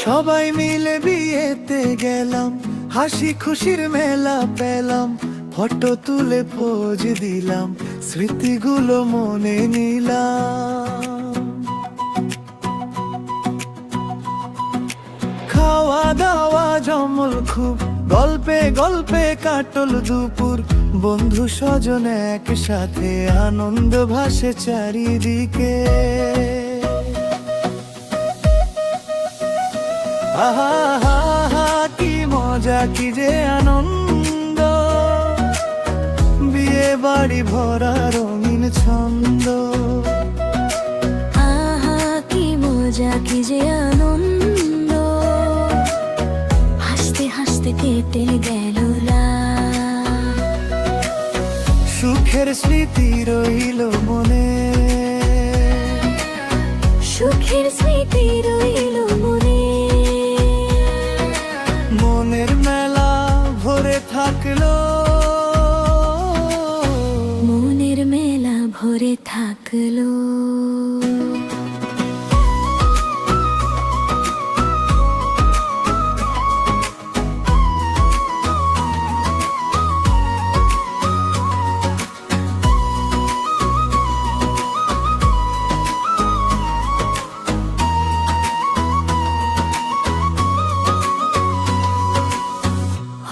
সবাই মিলে বিয়েতে গেলাম, হাসি খুশির মেলা পেলাম, ফটো তুলে পোজ দিলাম, স্মৃতিগুলো মনে নিলাম। খাওয়া দাওয়া জমল খুব, গল্পে গল্পে কাটল দুপুর, বন্ধু স্বজন একসাথে, আনন্দ ভাসে চারিদিকে। আহা হা হা, কি মজা কি যে আনন্দ, বিয়ে বাড়ি ভরা রঙিন ছন্দ। আহা কি মজা কি যে আনন্দ, হাসতে হাসতে কেটে গেল রাত। সুখের স্মৃতি রইল মনে, সুখের স্মৃতি রইল মনে, মনের মেলা ভরে থাকলো, মনের মেলা ভরে থাকলো।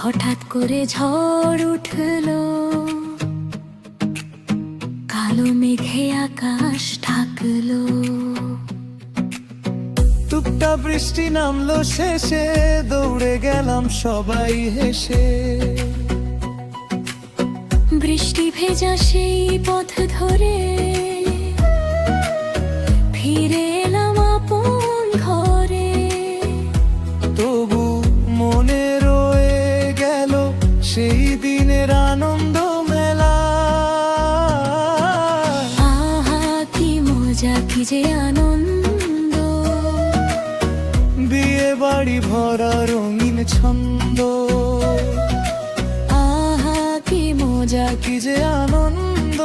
হঠাৎ করে ঝড় উঠলো, কালো মেঘে আকাশ ঢাকলো। টুকটা বৃষ্টি নামলো শেষে, দৌড়ে গেলাম সবাই হেসে। বৃষ্টি ভেজা সেই পথ ধরে ফিরে এলাম আপন ঘরে। তবু মনে রয়ে গেল সেই দিনের আনন্দ মেলা। আহা কি মজা কি যে আনন্দ, বিয়ে বাড়ি ভরা রঙিন ছন্দ। আহা কি মজা কি যে আনন্দ,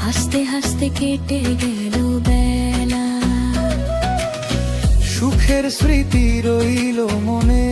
হাসতে হাসতে কেটে গেল বেলা। সুখের স্মৃতি রইল মনে।